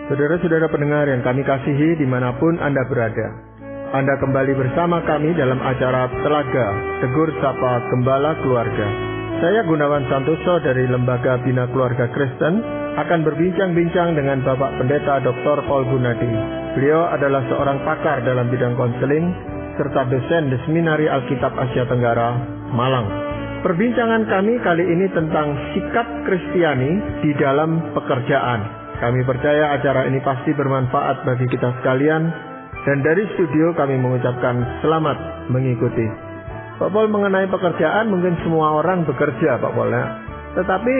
Saudara-saudara pendengar yang kami kasihi dimanapun Anda berada, Anda kembali bersama kami dalam acara Telaga Tegur Sapa Gembala Keluarga. Saya Gunawan Santoso dari Lembaga Bina Keluarga Kristen akan berbincang-bincang dengan Bapak Pendeta Dr. Paul Gunadi. Beliau adalah seorang pakar dalam bidang konseling serta dosen di Seminari Alkitab Asia Tenggara, Malang. Perbincangan kami kali ini tentang sikap Kristiani di dalam pekerjaan. Kami percaya acara ini pasti bermanfaat bagi kita sekalian, dan dari studio kami mengucapkan selamat mengikuti. Pak Paul, mengenai pekerjaan mungkin semua orang bekerja, Pak Paul, ya. Tetapi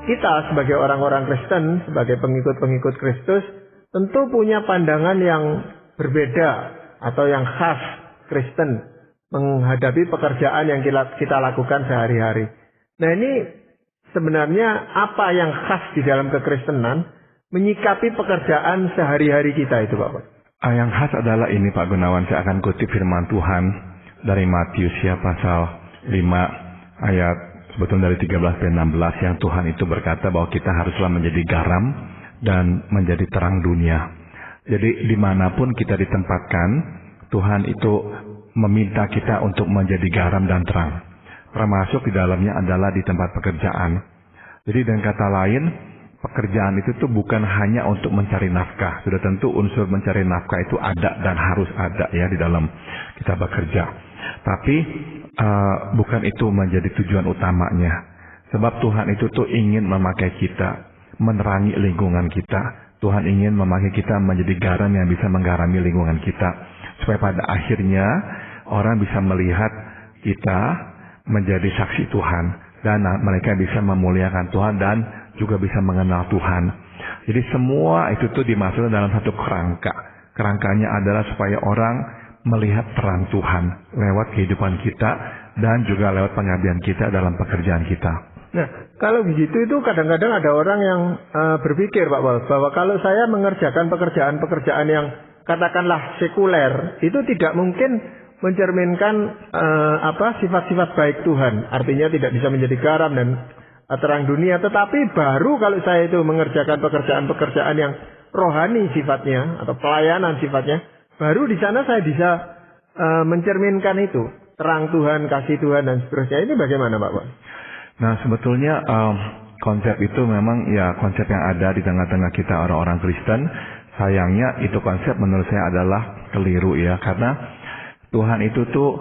kita sebagai orang-orang Kristen, sebagai pengikut-pengikut Kristus, tentu punya pandangan yang berbeda atau yang khas Kristen menghadapi pekerjaan yang kita lakukan sehari-hari. Nah, ini sebenarnya apa yang khas di dalam kekristenan menyikapi pekerjaan sehari-hari kita itu, Pak? Yang khas adalah ini, Pak Gunawan. Saya akan kutip firman Tuhan dari Matius ya, pasal 5 ayat sebetulnya dari 13 dan 16, yang Tuhan itu berkata bahwa kita haruslah menjadi garam dan menjadi terang dunia. Jadi dimanapun kita ditempatkan, Tuhan itu meminta kita untuk menjadi garam dan terang. Termasuk di dalamnya adalah di tempat pekerjaan. Jadi dengan kata lain, pekerjaan itu tuh bukan hanya untuk mencari nafkah. Sudah tentu unsur mencari nafkah itu ada dan harus ada ya di dalam kita bekerja. Tapi bukan itu menjadi tujuan utamanya. Sebab Tuhan itu tuh ingin memakai kita, menerangi lingkungan kita. Tuhan ingin memakai kita menjadi garam yang bisa menggarami lingkungan kita. Supaya pada akhirnya orang bisa melihat kita menjadi saksi Tuhan. Dan mereka bisa memuliakan Tuhan dan juga bisa mengenal Tuhan. Jadi semua itu tuh dimasukkan dalam satu kerangka. Kerangkanya adalah supaya orang melihat terang Tuhan lewat kehidupan kita dan juga lewat pengabdian kita dalam pekerjaan kita. Nah, kalau begitu itu kadang-kadang ada orang yang berpikir, Pak Paul, bahwa kalau saya mengerjakan pekerjaan-pekerjaan yang katakanlah sekuler, itu tidak mungkin mencerminkan sifat-sifat baik Tuhan. Artinya tidak bisa menjadi garam dan terang dunia. Tetapi baru kalau saya itu mengerjakan pekerjaan-pekerjaan yang rohani sifatnya atau pelayanan sifatnya, baru di sana saya bisa mencerminkan itu terang Tuhan, kasih Tuhan dan seterusnya. Ini bagaimana, Pak Paul? Nah, sebetulnya konsep itu memang ya konsep yang ada di tengah-tengah kita orang-orang Kristen. Sayangnya itu konsep menurut saya adalah keliru ya, karena Tuhan itu tuh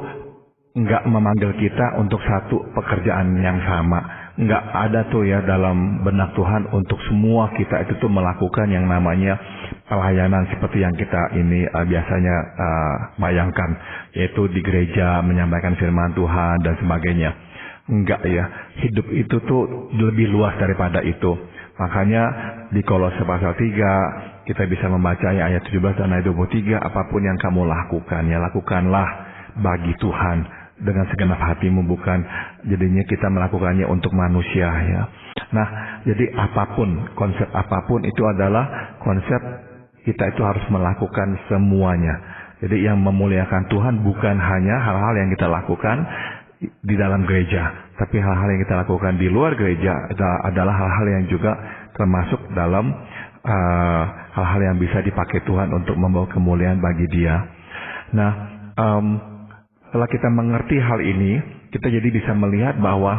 nggak memanggil kita untuk satu pekerjaan yang sama. Nggak ada tuh ya dalam benak Tuhan untuk semua kita itu tuh melakukan yang namanya pelayanan seperti yang kita ini biasanya bayangkan, yaitu di gereja menyampaikan firman Tuhan dan sebagainya. Enggak ya, hidup itu tuh lebih luas daripada itu. Makanya di Kolose pasal 3 kita bisa membaca ayat 17 dan ayat 23, apapun yang kamu lakukan ya lakukanlah bagi Tuhan dengan segenap hatimu, bukan jadinya kita melakukannya untuk manusia ya. Nah, jadi apapun, konsep apapun itu adalah konsep kita itu harus melakukan semuanya. Jadi yang memuliakan Tuhan bukan hanya hal-hal yang kita lakukan di dalam gereja, tapi hal-hal yang kita lakukan di luar gereja adalah hal-hal yang juga termasuk dalam hal-hal yang bisa dipakai Tuhan untuk membawa kemuliaan bagi Dia. Nah, setelah kita mengerti hal ini, kita jadi bisa melihat bahwa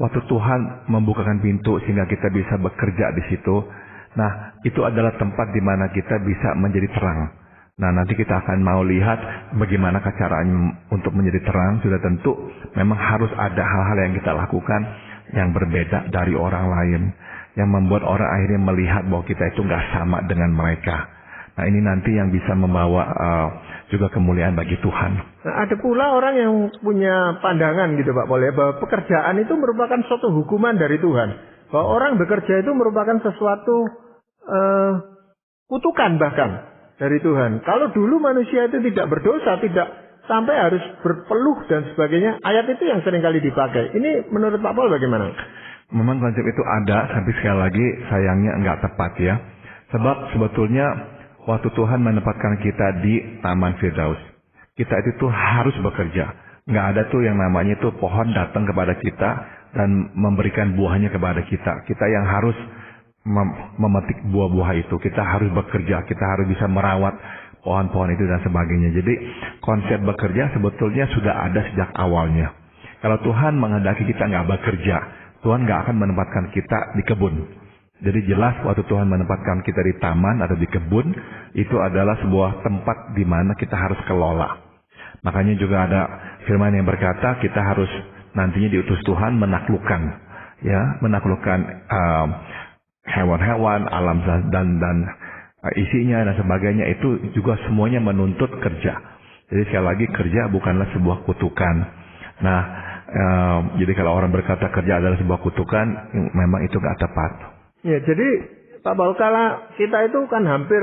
waktu Tuhan membukakan pintu sehingga kita bisa bekerja di situ, nah itu adalah tempat di mana kita bisa menjadi terang. Nah, nanti kita akan mau lihat bagaimana caranya untuk menjadi terang. Sudah tentu memang harus ada hal-hal yang kita lakukan yang berbeda dari orang lain, yang membuat orang akhirnya melihat bahwa kita itu nggak sama dengan mereka. Nah, ini nanti yang bisa membawa juga kemuliaan bagi Tuhan. Nah, ada pula orang yang punya pandangan gitu, Pak Paul, ya, bahwa pekerjaan itu merupakan suatu hukuman dari Tuhan. Bahwa orang bekerja itu merupakan sesuatu kutukan bahkan dari Tuhan. Kalau dulu manusia itu tidak berdosa, tidak sampai harus berpeluh dan sebagainya, ayat itu yang sering kali dipakai. Ini menurut Pak Paul bagaimana? Memang konsep itu ada, tapi sekali lagi sayangnya nggak tepat ya. Sebab sebetulnya waktu Tuhan menempatkan kita di Taman Firdaus, kita itu tuh harus bekerja. Nggak ada tuh yang namanya tuh pohon datang kepada kita dan memberikan buahnya kepada kita. Kita yang harus memetik buah-buah itu. Kita harus bekerja, kita harus bisa merawat pohon-pohon itu dan sebagainya. Jadi konsep bekerja sebetulnya sudah ada sejak awalnya. Kalau Tuhan menghendaki kita nggak bekerja, Tuhan nggak akan menempatkan kita di kebun. Jadi jelas waktu Tuhan menempatkan kita di taman atau di kebun, itu adalah sebuah tempat di mana kita harus kelola. Makanya juga ada firman yang berkata kita harus nantinya diutus Tuhan menaklukkan, ya, menaklukkan hewan-hewan, alam dan isinya dan sebagainya. Itu juga semuanya menuntut kerja. Jadi sekali lagi kerja bukanlah sebuah kutukan. Nah, jadi kalau orang berkata kerja adalah sebuah kutukan, memang itu nggak tepat. Ya, jadi Pak Paul, kalau kita itu kan hampir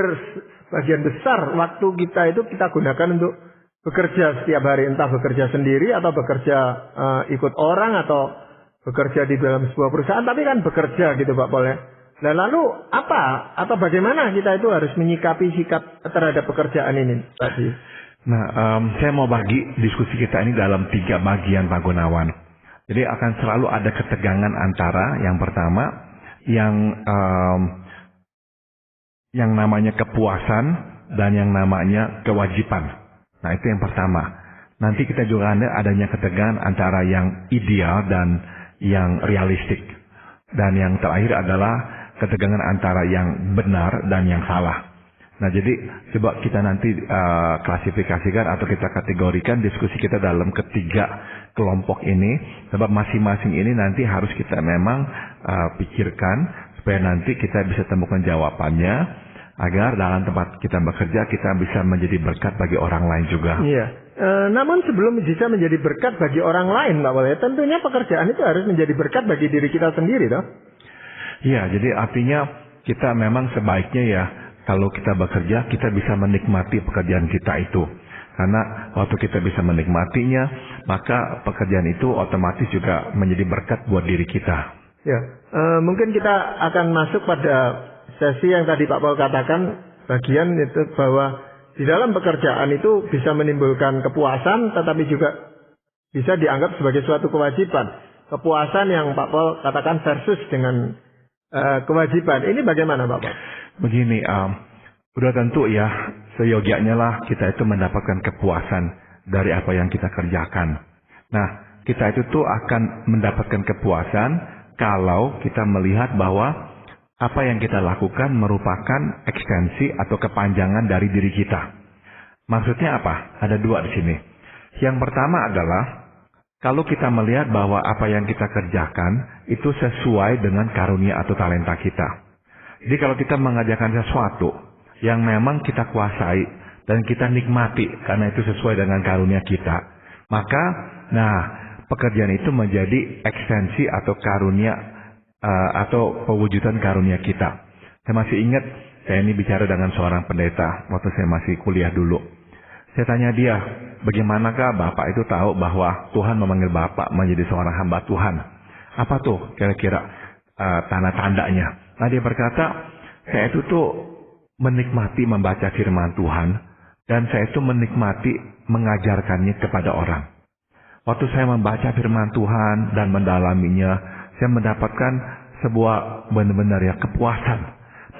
bagian besar waktu kita itu kita gunakan untuk bekerja setiap hari, entah bekerja sendiri atau bekerja ikut orang atau bekerja di dalam sebuah perusahaan, tapi kan bekerja gitu Pak Paul ya. Nah lalu apa atau bagaimana kita itu harus menyikapi sikap terhadap pekerjaan ini tadi? Nah, saya mau bagi diskusi kita ini dalam 3 bagian Pak Gunawan. Jadi akan selalu ada ketegangan antara yang pertama yang namanya kepuasan dan yang namanya kewajiban. Nah itu yang pertama. Nanti kita juga ada adanya ketegangan antara yang ideal dan yang realistik. Dan yang terakhir adalah ketegangan antara yang benar dan yang salah. Nah jadi coba kita nanti klasifikasikan atau kita kategorikan diskusi kita dalam ketiga kelompok ini. Sebab masing-masing ini nanti harus kita memang pikirkan supaya nanti kita bisa temukan jawabannya, agar dalam tempat kita bekerja kita bisa menjadi berkat bagi orang lain juga. Iya. Namun sebelum bisa menjadi berkat bagi orang lain, Pak Paul, tentunya pekerjaan itu harus menjadi berkat bagi diri kita sendiri, toh? Iya, jadi artinya kita memang sebaiknya ya kalau kita bekerja kita bisa menikmati pekerjaan kita itu. Karena waktu kita bisa menikmatinya, maka pekerjaan itu otomatis juga menjadi berkat buat diri kita. Ya, mungkin kita akan masuk pada sesi yang tadi Pak Paul katakan, bagian itu bahwa di dalam pekerjaan itu bisa menimbulkan kepuasan, tetapi juga bisa dianggap sebagai suatu kewajiban. Kepuasan yang Pak Paul katakan versus dengan kewajiban. Ini bagaimana Pak Paul? Begini, udah tentu ya, seyogianya lah kita itu mendapatkan kepuasan dari apa yang kita kerjakan. Nah, kita itu tuh akan mendapatkan kepuasan kalau kita melihat bahwa apa yang kita lakukan merupakan ekstensi atau kepanjangan dari diri kita. Maksudnya apa? Ada 2 di sini. Yang pertama adalah kalau kita melihat bahwa apa yang kita kerjakan itu sesuai dengan karunia atau talenta kita. Jadi kalau kita mengerjakan sesuatu yang memang kita kuasai dan kita nikmati karena itu sesuai dengan karunia kita, maka pekerjaan itu menjadi ekstensi atau karunia atau pewujudan karunia kita. Saya masih ingat, saya ini bicara dengan seorang pendeta waktu saya masih kuliah dulu. Saya tanya dia, bagaimanakah Bapak itu tahu bahwa Tuhan memanggil Bapak menjadi seorang hamba Tuhan? Apa tuh kira-kira tanda-tandanya? Nah dia berkata, saya itu tuh menikmati membaca firman Tuhan, dan saya itu menikmati mengajarkannya kepada orang. Waktu saya membaca firman Tuhan dan mendalaminya, saya mendapatkan sebuah benar-benar ya kepuasan.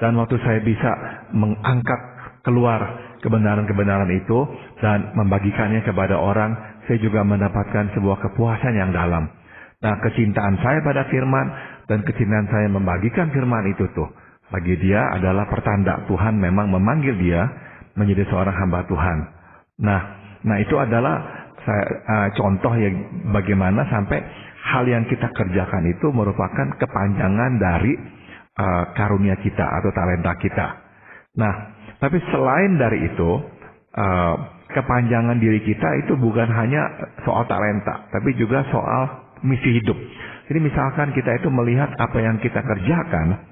Dan waktu saya bisa mengangkat keluar kebenaran-kebenaran itu dan membagikannya kepada orang, saya juga mendapatkan sebuah kepuasan yang dalam. Nah, kecintaan saya pada firman dan kecintaan saya membagikan firman itu tuh, bagi dia adalah pertanda Tuhan memang memanggil dia menjadi seorang hamba Tuhan. Nah itu adalah contoh ya bagaimana sampai hal yang kita kerjakan itu merupakan kepanjangan dari karunia kita atau talenta kita. Nah, tapi selain dari itu, kepanjangan diri kita itu bukan hanya soal talenta, tapi juga soal misi hidup. Jadi misalkan kita itu melihat apa yang kita kerjakan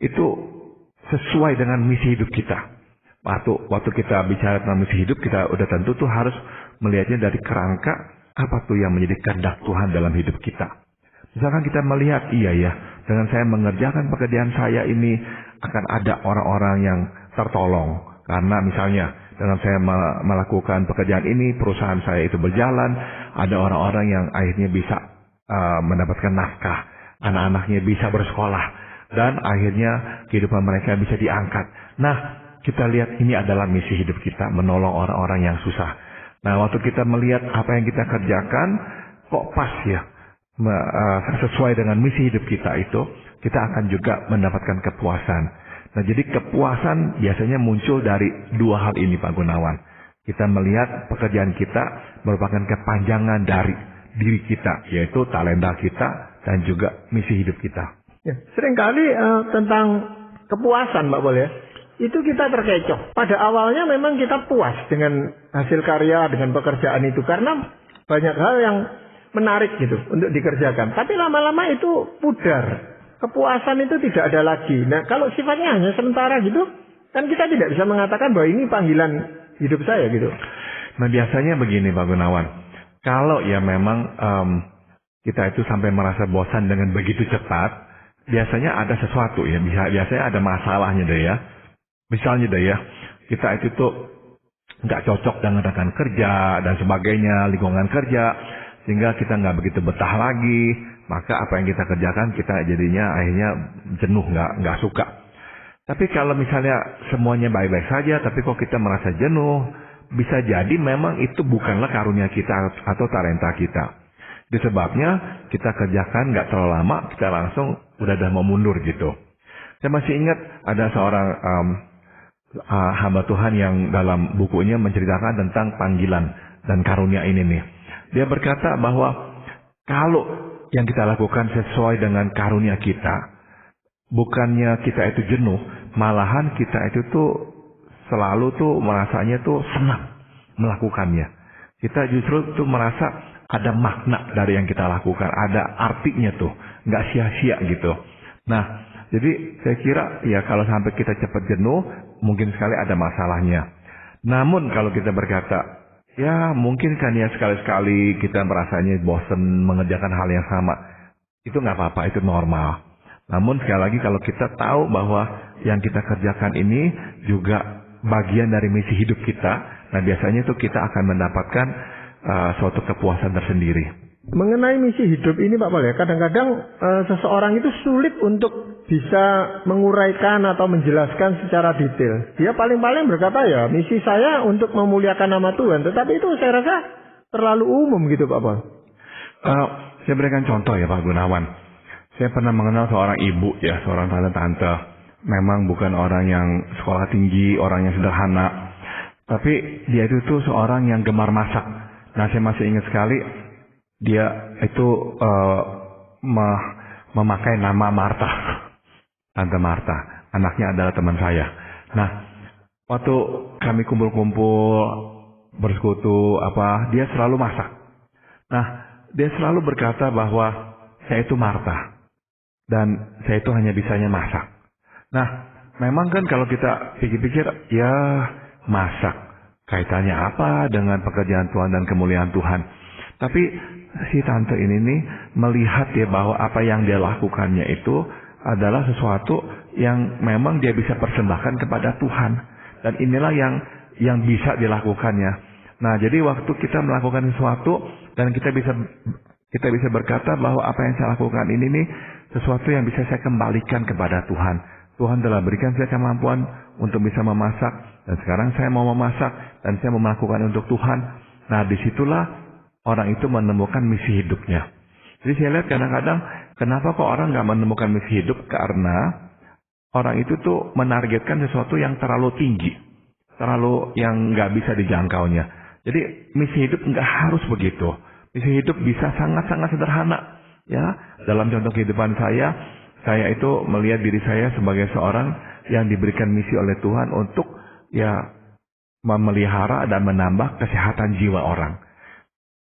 itu sesuai dengan misi hidup kita. Waktu kita bicara tentang misi hidup, kita udah tentu tuh harus melihatnya dari kerangka apa tuh yang menjadi kehendak Tuhan dalam hidup kita. Misalkan kita melihat, iya ya, dengan saya mengerjakan pekerjaan saya ini akan ada orang-orang yang tertolong. Karena misalnya dengan saya melakukan pekerjaan ini, perusahaan saya itu berjalan, ada orang-orang yang akhirnya bisa mendapatkan nafkah, anak-anaknya bisa bersekolah, dan akhirnya kehidupan mereka bisa diangkat. Nah, kita lihat ini adalah misi hidup kita, menolong orang-orang yang susah. Nah, waktu kita melihat apa yang kita kerjakan, kok pas ya, sesuai dengan misi hidup kita itu, kita akan juga mendapatkan kepuasan. Nah, jadi kepuasan biasanya muncul dari dua hal ini, Pak Gunawan. Kita melihat pekerjaan kita merupakan kepanjangan dari diri kita, yaitu talenta kita dan juga misi hidup kita. Ya, seringkali tentang kepuasan, Pak Pol ya, itu kita terkecoh. Pada awalnya memang kita puas dengan hasil karya, dengan pekerjaan itu, karena banyak hal yang menarik gitu untuk dikerjakan. Tapi lama-lama itu pudar. Kepuasan itu tidak ada lagi. Nah, kalau sifatnya hanya sementara gitu, kan kita tidak bisa mengatakan bahwa ini panggilan hidup saya gitu. Nah, biasanya begini Pak Gunawan. Kalau ya memang kita itu sampai merasa bosan dengan begitu cepat, biasanya ada sesuatu ya. Biasanya ada masalahnya deh ya. Misalnya deh ya, kita itu tuh nggak cocok dengan rekan kerja dan sebagainya, lingkungan kerja, sehingga kita nggak begitu betah lagi. Maka apa yang kita kerjakan kita jadinya akhirnya jenuh, nggak suka. Tapi kalau misalnya semuanya baik-baik saja, tapi kok kita merasa jenuh, bisa jadi memang itu bukanlah karunia kita atau talenta kita. Itu sebabnya kita kerjakan nggak terlalu lama, kita langsung udah mau mundur gitu. Saya masih ingat ada seorang hamba Tuhan yang dalam bukunya menceritakan tentang panggilan dan karunia ini nih. Dia berkata bahwa kalau yang kita lakukan sesuai dengan karunia kita, bukannya kita itu jenuh, malahan kita itu tuh selalu tuh merasanya tuh senang melakukannya. Kita justru tuh merasa ada makna dari yang kita lakukan, ada artinya tuh, nggak sia-sia gitu. Nah, jadi saya kira ya kalau sampai kita cepat jenuh, mungkin sekali ada masalahnya. Namun kalau kita berkata, ya mungkin kan ya sekali-sekali kita merasanya bosan mengerjakan hal yang sama. Itu nggak apa-apa, itu normal. Namun sekali lagi kalau kita tahu bahwa yang kita kerjakan ini juga bagian dari misi hidup kita, nah biasanya itu kita akan mendapatkan suatu kepuasan tersendiri. Mengenai misi hidup ini Pak Pol ya, kadang-kadang seseorang itu sulit untuk bisa menguraikan atau menjelaskan secara detail. Dia paling-paling berkata ya misi saya untuk memuliakan nama Tuhan. Tetapi itu saya rasa terlalu umum gitu Pak Pol. Saya berikan contoh ya Pak Gunawan. Saya pernah mengenal seorang ibu ya, seorang tante-tante. Memang bukan orang yang sekolah tinggi, orang yang sederhana. Tapi dia itu tuh seorang yang gemar masak. Nah saya masih ingat sekali dia itu memakai nama Marta. Tante Marta, anaknya adalah teman saya. Nah, waktu kami kumpul-kumpul, bersekutu, dia selalu masak. Nah, dia selalu berkata bahwa saya itu Marta. Dan saya itu hanya bisanya masak. Nah, memang kan kalau kita pikir-pikir, ya masak. Kaitannya apa dengan pekerjaan Tuhan dan kemuliaan Tuhan. Tapi si tante ini nih melihat ya bahwa apa yang dia lakukannya itu adalah sesuatu yang memang dia bisa persembahkan kepada Tuhan. Dan inilah yang bisa dilakukannya. Nah, jadi waktu kita melakukan sesuatu dan kita bisa berkata bahwa apa yang saya lakukan ini nih sesuatu yang bisa saya kembalikan kepada Tuhan. Tuhan telah berikan saya kemampuan untuk bisa memasak dan sekarang saya mau memasak dan saya mau melakukan untuk Tuhan. Nah, disitulah orang itu menemukan misi hidupnya. Jadi saya lihat kadang-kadang kenapa kok orang nggak menemukan misi hidup, karena orang itu tuh menargetkan sesuatu yang terlalu tinggi, terlalu yang nggak bisa dijangkaunya. Jadi misi hidup nggak harus begitu. Misi hidup bisa sangat-sangat sederhana. Ya, dalam contoh kehidupan saya itu melihat diri saya sebagai seorang yang diberikan misi oleh Tuhan untuk ya memelihara dan menambah kesehatan jiwa orang.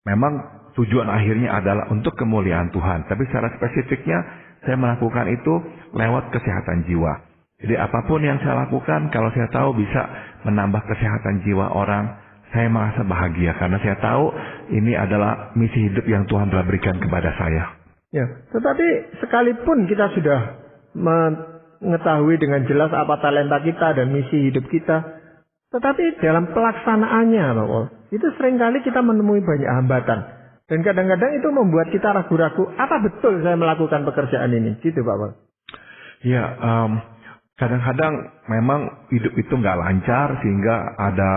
Memang tujuan akhirnya adalah untuk kemuliaan Tuhan. Tapi secara spesifiknya saya melakukan itu lewat kesehatan jiwa. Jadi apapun yang saya lakukan, kalau saya tahu bisa menambah kesehatan jiwa orang, saya merasa bahagia. Karena saya tahu ini adalah misi hidup yang Tuhan telah berikan kepada saya. Ya, tetapi sekalipun kita sudah mengetahui dengan jelas apa talenta kita dan misi hidup kita, tetapi dalam pelaksanaannya, Pak Pol, itu seringkali kita menemui banyak hambatan. Dan kadang-kadang itu membuat kita ragu-ragu, apa betul saya melakukan pekerjaan ini? Gitu Pak Pol. Ya, kadang-kadang memang hidup itu nggak lancar sehingga ada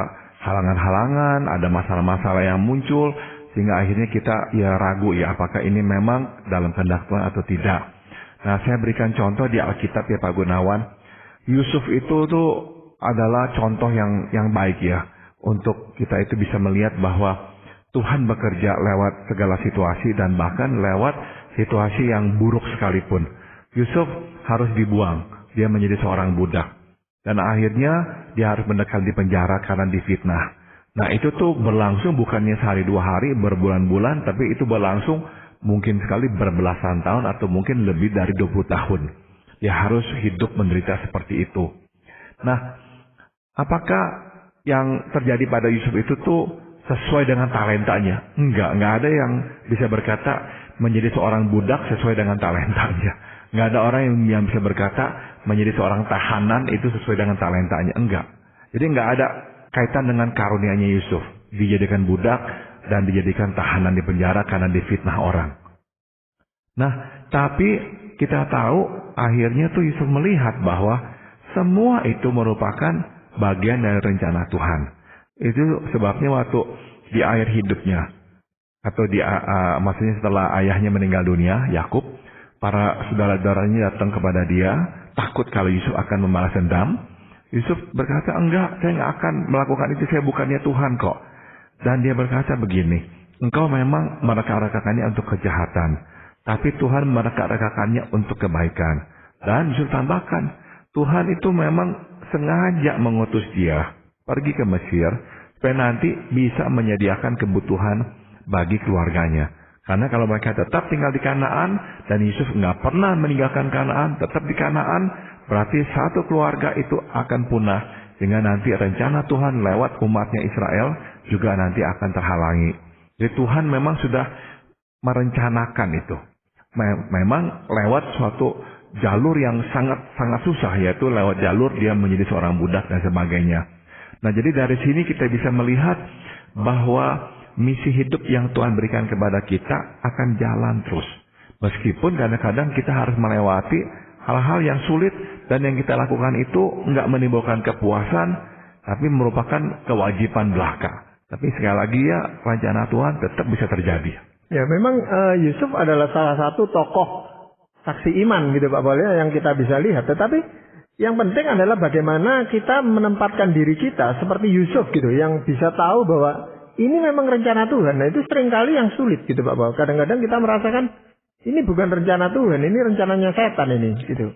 halangan-halangan, ada masalah-masalah yang muncul sehingga akhirnya kita ya ragu ya apakah ini memang dalam kehendak Tuhan atau tidak. Nah, saya berikan contoh di Alkitab ya Pak Gunawan. Yusuf itu tuh adalah contoh yang baik ya untuk kita itu bisa melihat bahwa Tuhan bekerja lewat segala situasi dan bahkan lewat situasi yang buruk sekalipun. Yusuf harus dibuang. Dia menjadi seorang budak. Dan akhirnya dia harus mendekal di penjara karena difitnah. Nah itu tuh berlangsung bukannya sehari dua hari, berbulan-bulan, tapi itu berlangsung mungkin sekali berbelasan tahun atau mungkin lebih dari 20 tahun. Dia harus hidup menderita seperti itu. Nah, apakah yang terjadi pada Yusuf itu tuh sesuai dengan talentanya? Enggak ada yang bisa berkata menjadi seorang budak sesuai dengan talentanya. Enggak ada orang yang bisa berkata menjadi seorang tahanan itu sesuai dengan talentanya. Enggak. Jadi enggak ada kaitan dengan karunianya Yusuf. Dijadikan budak dan dijadikan tahanan di penjara karena difitnah orang. Nah, tapi kita tahu akhirnya tuh Yusuf melihat bahwa semua itu merupakan bagian dari rencana Tuhan. Itu sebabnya waktu di akhir hidupnya atau maksudnya setelah ayahnya meninggal dunia, Yakub, para saudara-saudaranya datang kepada dia, takut kalau Yusuf akan membalas dendam. Yusuf berkata, enggak, saya nggak akan melakukan itu, saya bukannya Tuhan kok. Dan dia berkata begini, engkau memang mereka-rekakannya untuk kejahatan, tapi Tuhan mereka-rekakannya untuk kebaikan. Dan Yusuf tambahkan, Tuhan itu memang sengaja mengutus dia pergi ke Mesir, supaya nanti bisa menyediakan kebutuhan bagi keluarganya. Karena kalau mereka tetap tinggal di Kanaan, dan Yusuf nggak pernah meninggalkan Kanaan, tetap di Kanaan, berarti satu keluarga itu akan punah, sehingga nanti rencana Tuhan lewat umatnya Israel juga nanti akan terhalangi. Jadi Tuhan memang sudah merencanakan itu. Memang lewat suatu jalur yang sangat susah, yaitu lewat jalur dia menjadi seorang budak dan sebagainya. Nah, jadi dari sini kita bisa melihat bahwa misi hidup yang Tuhan berikan kepada kita akan jalan terus. Meskipun kadang-kadang kita harus melewati hal-hal yang sulit dan yang kita lakukan itu nggak menimbulkan kepuasan, tapi merupakan kewajiban belaka. Tapi sekali lagi ya, rencana Tuhan tetap bisa terjadi. Ya, memang Yusuf adalah salah satu tokoh saksi iman gitu Pak Boleh yang kita bisa lihat. Tetapi yang penting adalah bagaimana kita menempatkan diri kita seperti Yusuf gitu, yang bisa tahu bahwa ini memang rencana Tuhan. Nah itu seringkali yang sulit gitu Pak Boleh. Kadang-kadang kita merasakan ini bukan rencana Tuhan, ini rencananya setan ini gitu.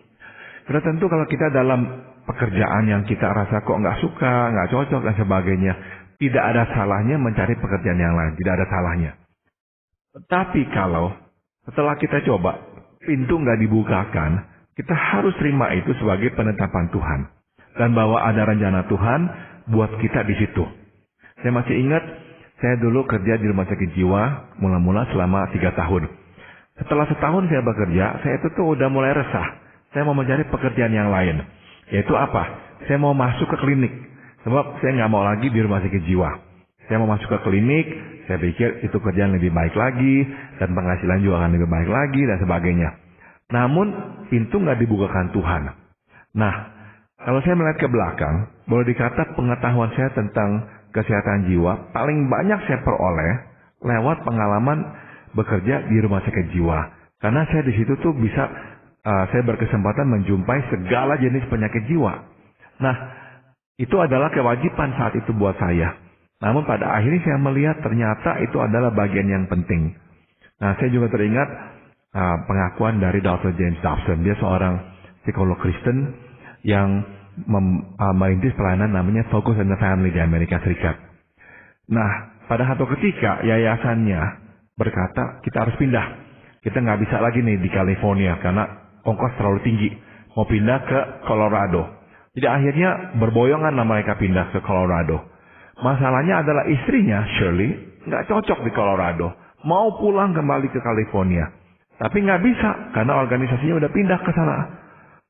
Sudah tentu kalau kita dalam pekerjaan yang kita rasa kok nggak suka, nggak cocok dan sebagainya, tidak ada salahnya mencari pekerjaan yang lain, tidak ada salahnya. Tapi kalau setelah kita coba, pintu nggak dibukakan, kita harus terima itu sebagai penetapan Tuhan. Dan bahwa ada rencana Tuhan buat kita di situ. Saya masih ingat, saya dulu kerja di rumah sakit jiwa, mula-mula selama 3 tahun. Setelah setahun saya bekerja, saya itu tuh udah mulai resah. Saya mau mencari pekerjaan yang lain. Yaitu apa? Saya mau masuk ke klinik. Sebab saya nggak mau lagi di rumah sakit jiwa. Saya mau masuk ke klinik, saya pikir itu kerjaan lebih baik lagi, dan penghasilan juga akan lebih baik lagi, dan sebagainya. Namun, pintu nggak dibukakan Tuhan. Nah, kalau saya melihat ke belakang, boleh dikata pengetahuan saya tentang kesehatan jiwa paling banyak saya peroleh lewat pengalaman bekerja di rumah sakit jiwa. Karena saya di situ tuh bisa, saya berkesempatan menjumpai segala jenis penyakit jiwa. Nah, itu adalah kewajiban saat itu buat saya. Namun pada akhirnya saya melihat ternyata itu adalah bagian yang penting. Nah, saya juga teringat pengakuan dari Dr. James Dobson. Dia seorang psikolog Kristen yang merintis pelayanan namanya Focus on the Family di Amerika Serikat. Nah, pada satu ketika yayasannya berkata kita harus pindah. Kita nggak bisa lagi nih di California karena ongkos terlalu tinggi. Mau pindah ke Colorado. Jadi akhirnya berboyongan mereka pindah ke Colorado. Masalahnya adalah istrinya, Shirley, nggak cocok di Colorado. Mau pulang kembali ke California. Tapi nggak bisa, karena organisasinya udah pindah ke sana.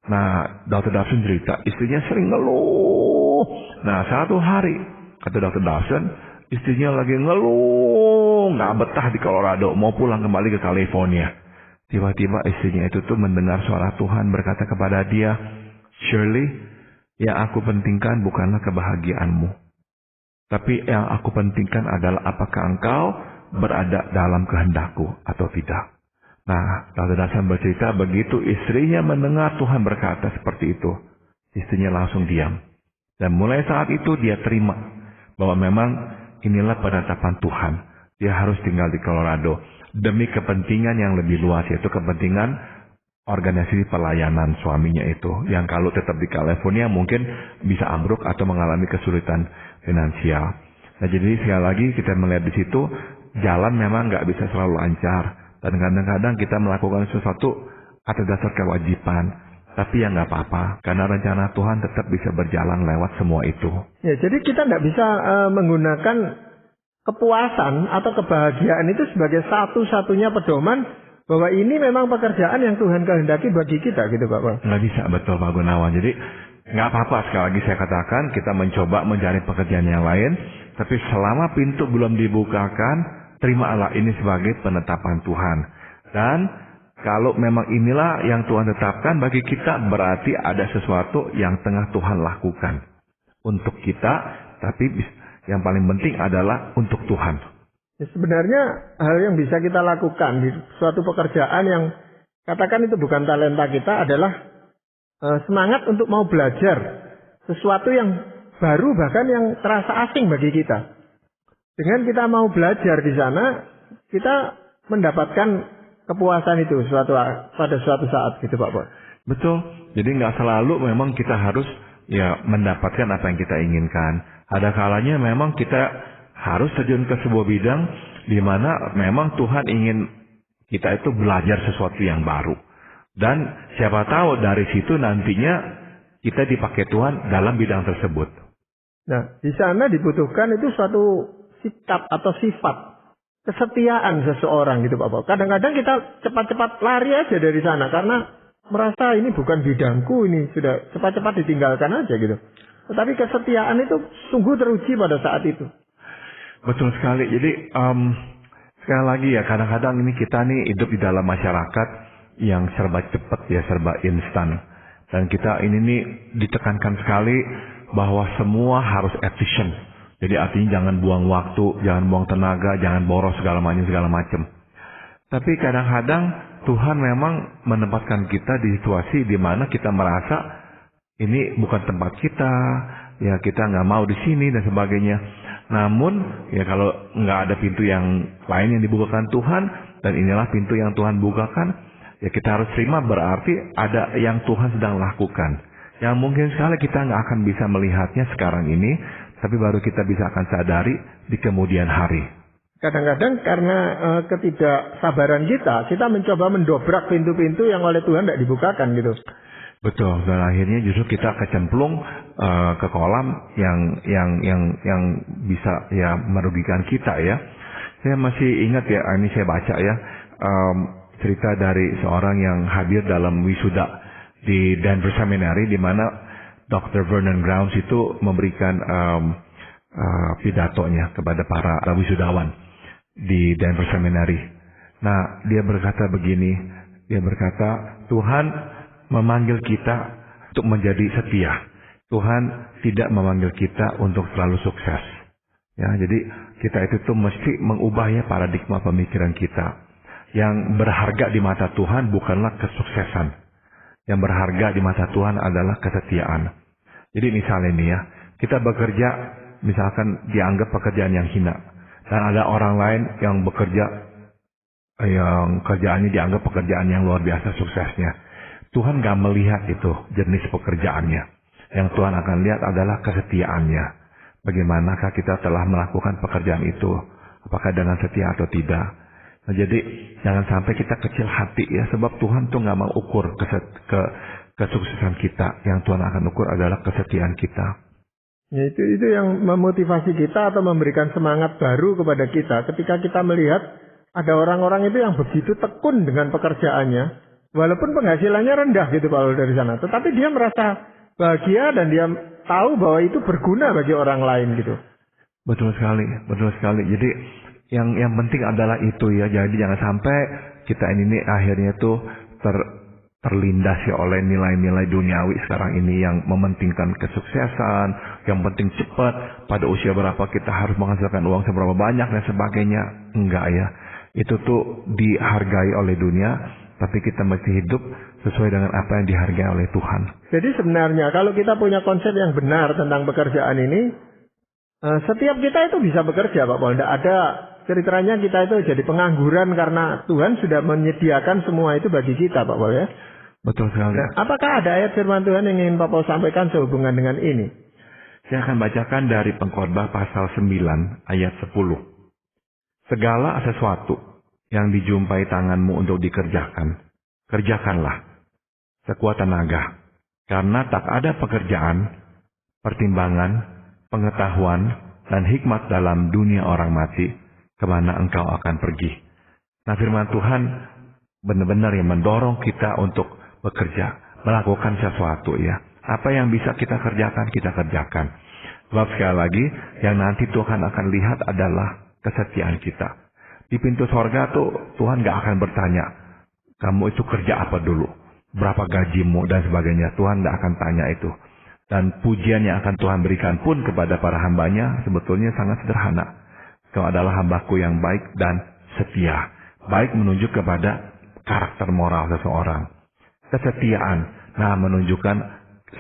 Nah, Dr. Dobson cerita, istrinya sering ngeluh. Nah, satu hari, kata Dr. Dobson, istrinya lagi ngeluh, nggak betah di Colorado, mau pulang kembali ke California. tiba-tiba istrinya itu tuh mendengar suara Tuhan berkata kepada dia, "Shirley, yang aku pentingkan bukanlah kebahagiaanmu, tapi yang aku pentingkan adalah apakah engkau berada dalam kehendakku atau tidak." Nah, Tante Dasan bercerita begitu istrinya mendengar Tuhan berkata seperti itu, istrinya langsung diam. Dan mulai saat itu dia terima bahwa memang inilah penetapan Tuhan. Dia harus tinggal di Colorado demi kepentingan yang lebih luas, yaitu kepentingan organisasi pelayanan suaminya itu. Yang kalau tetap di California mungkin bisa ambruk atau mengalami kesulitan finansial. Nah, jadi sekali lagi kita melihat di situ, jalan memang nggak bisa selalu lancar. Dan kadang-kadang kita melakukan sesuatu atas dasar kewajiban. Tapi ya nggak apa-apa, karena rencana Tuhan tetap bisa berjalan lewat semua itu. Ya, jadi kita nggak bisa menggunakan kepuasan atau kebahagiaan itu sebagai satu-satunya pedoman bahwa ini memang pekerjaan yang Tuhan kehendaki bagi kita, gitu Pak. Nggak bisa, betul Pak Gunawan. Jadi nggak apa-apa, sekali lagi saya katakan, kita mencoba mencari pekerjaan yang lain. Tapi selama pintu belum dibukakan, terimalah ini sebagai penetapan Tuhan. Dan kalau memang inilah yang Tuhan tetapkan bagi kita, berarti ada sesuatu yang tengah Tuhan lakukan untuk kita, tapi yang paling penting adalah untuk Tuhan. Ya, sebenarnya hal yang bisa kita lakukan di suatu pekerjaan yang katakan itu bukan talenta kita adalah semangat untuk mau belajar sesuatu yang baru, bahkan yang terasa asing bagi kita. Dengan kita mau belajar di sana, kita mendapatkan kepuasan itu pada suatu saat, gitu Pak. Betul. Jadi nggak selalu memang kita harus mendapatkan apa yang kita inginkan. Ada kalanya memang kita harus terjun ke sebuah bidang di mana memang Tuhan ingin kita itu belajar sesuatu yang baru. Dan siapa tahu dari situ nantinya kita dipakai Tuhan dalam bidang tersebut. Nah, di sana dibutuhkan itu suatu sikap atau sifat kesetiaan seseorang, gitu Pak. Kadang-kadang kita cepat-cepat lari aja dari sana karena merasa ini bukan bidangku, ini sudah cepat-cepat ditinggalkan aja gitu. Tetapi kesetiaan itu sungguh teruji pada saat itu. Betul sekali. Jadi sekali lagi ya, kadang-kadang ini kita nih hidup di dalam masyarakat yang serba cepat ya, serba instan. Dan kita ini nih ditekankan sekali bahwa semua harus efisien. Jadi artinya jangan buang waktu, jangan buang tenaga, jangan boros segala macam. Tapi kadang-kadang Tuhan memang menempatkan kita di situasi di mana kita merasa ini bukan tempat kita, ya kita nggak mau di sini dan sebagainya. Namun ya kalau nggak ada pintu yang lain yang dibukakan Tuhan, dan inilah pintu yang Tuhan bukakan, ya kita harus terima, berarti ada yang Tuhan sedang lakukan. Yang mungkin sekali kita nggak akan bisa melihatnya sekarang ini, tapi baru kita bisa akan sadari di kemudian hari. Kadang-kadang karena ketidaksabaran kita mencoba mendobrak pintu-pintu yang oleh Tuhan tidak dibukakan gitu. Betul, dan akhirnya justru kita kecemplung ke kolam yang bisa ya merugikan kita ya. Saya masih ingat ya, ini saya baca ya, cerita dari seorang yang hadir dalam wisuda di Denver Seminary, di mana Dr. Vernon Grounds itu memberikan pidatonya kepada para wisudawan di Denver Seminary. Nah, dia berkata begini, dia berkata, Tuhan memanggil kita untuk menjadi setia. Tuhan tidak memanggil kita untuk selalu sukses. Ya, jadi kita itu tuh mesti mengubahnya paradigma pemikiran kita. Yang berharga di mata Tuhan bukanlah kesuksesan. Yang berharga di mata Tuhan adalah kesetiaan. Jadi misalnya nih ya, kita bekerja misalkan dianggap pekerjaan yang hina. Dan ada orang lain yang bekerja, yang kerjaannya dianggap pekerjaan yang luar biasa suksesnya. Tuhan gak melihat itu jenis pekerjaannya. Yang Tuhan akan lihat adalah kesetiaannya. Bagaimanakah kita telah melakukan pekerjaan itu? Apakah dengan setia atau tidak? Nah, jadi jangan sampai kita kecil hati ya, sebab Tuhan tuh gak mau ukur kesuksesan kita. Yang Tuhan akan ukur adalah kesetiaan kita. Ya, itu yang memotivasi kita atau memberikan semangat baru kepada kita ketika kita melihat ada orang-orang itu yang begitu tekun dengan pekerjaannya, walaupun penghasilannya rendah gitu Pak dari sana, tetapi dia merasa bahagia dan dia tahu bahwa itu berguna bagi orang lain gitu. Betul sekali, betul sekali. Jadi yang penting adalah itu ya. Jadi jangan sampai kita ini akhirnya tuh terlindas ya oleh nilai-nilai duniawi sekarang ini yang mementingkan kesuksesan, yang penting cepat, pada usia berapa kita harus menghasilkan uang seberapa banyak dan sebagainya. Enggak ya, itu tuh dihargai oleh dunia, tapi kita mesti hidup sesuai dengan apa yang dihargai oleh Tuhan. Jadi sebenarnya kalau kita punya konsep yang benar tentang pekerjaan ini, setiap kita itu bisa bekerja Pak Paul. Tidak ada ceritanya kita itu jadi pengangguran karena Tuhan sudah menyediakan semua itu bagi kita Pak Paul ya. Betul sekali. Nah, apakah ada ayat firman Tuhan yang ingin Pak Paul sampaikan sehubungan dengan ini? Saya akan bacakan dari Pengkhotbah pasal 9 ayat 10. Segala sesuatu yang dijumpai tanganmu untuk dikerjakan, kerjakanlah sekuat tenaga. Karena tak ada pekerjaan, pertimbangan, pengetahuan, dan hikmat dalam dunia orang mati, kemana engkau akan pergi. Nah, firman Tuhan benar-benar yang mendorong kita untuk bekerja, melakukan sesuatu ya. Apa yang bisa kita kerjakan, kita kerjakan. Sebab sekali lagi, yang nanti Tuhan akan lihat adalah kesetiaan kita. Di pintu sorga tuh Tuhan gak akan bertanya, kamu itu kerja apa dulu, berapa gajimu dan sebagainya. Tuhan gak akan tanya itu. Dan pujian yang akan Tuhan berikan pun kepada para hambanya sebetulnya sangat sederhana. Kau adalah hambaku yang baik dan setia. Baik menunjuk kepada karakter moral seseorang. Kesetiaan, nah menunjukkan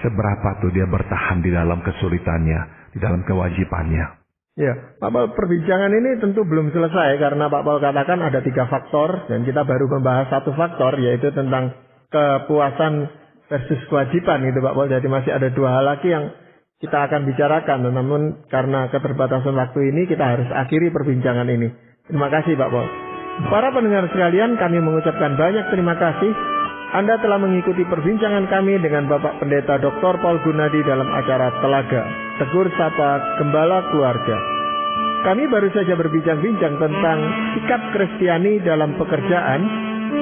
seberapa tuh dia bertahan di dalam kesulitannya, di dalam kewajibannya. Ya, Pak Paul, perbincangan ini tentu belum selesai karena Pak Paul katakan ada 3 faktor dan kita baru membahas 1 faktor yaitu tentang kepuasan versus kewajiban gitu Pak Paul. Jadi masih ada 2 hal lagi yang kita akan bicarakan. Namun karena keterbatasan waktu ini kita harus akhiri perbincangan ini. Terima kasih Pak Paul. Para pendengar sekalian, kami mengucapkan banyak terima kasih. Anda telah mengikuti perbincangan kami dengan Bapak Pendeta Dr. Paul Gunadi dalam acara Telaga, Tegur Sapa Gembala Keluarga. Kami baru saja berbincang-bincang tentang sikap Kristiani dalam pekerjaan,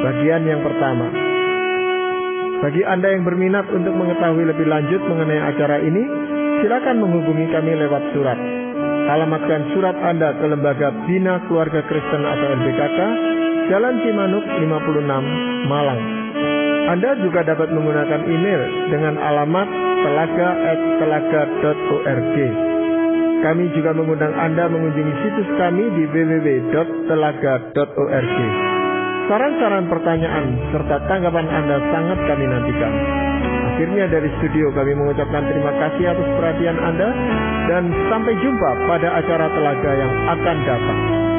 bagian yang pertama. Bagi Anda yang berminat untuk mengetahui lebih lanjut mengenai acara ini, silakan menghubungi kami lewat surat. Alamatkan surat Anda ke Lembaga Bina Keluarga Kristen atau LBKK, Jalan Cimanuk 56, Malang. Anda juga dapat menggunakan email dengan alamat telaga@telaga.org. Kami juga mengundang Anda mengunjungi situs kami di www.telaga.org. Saran-saran, pertanyaan, serta tanggapan Anda sangat kami nantikan. Akhirnya dari studio kami mengucapkan terima kasih atas perhatian Anda dan sampai jumpa pada acara Telaga yang akan datang.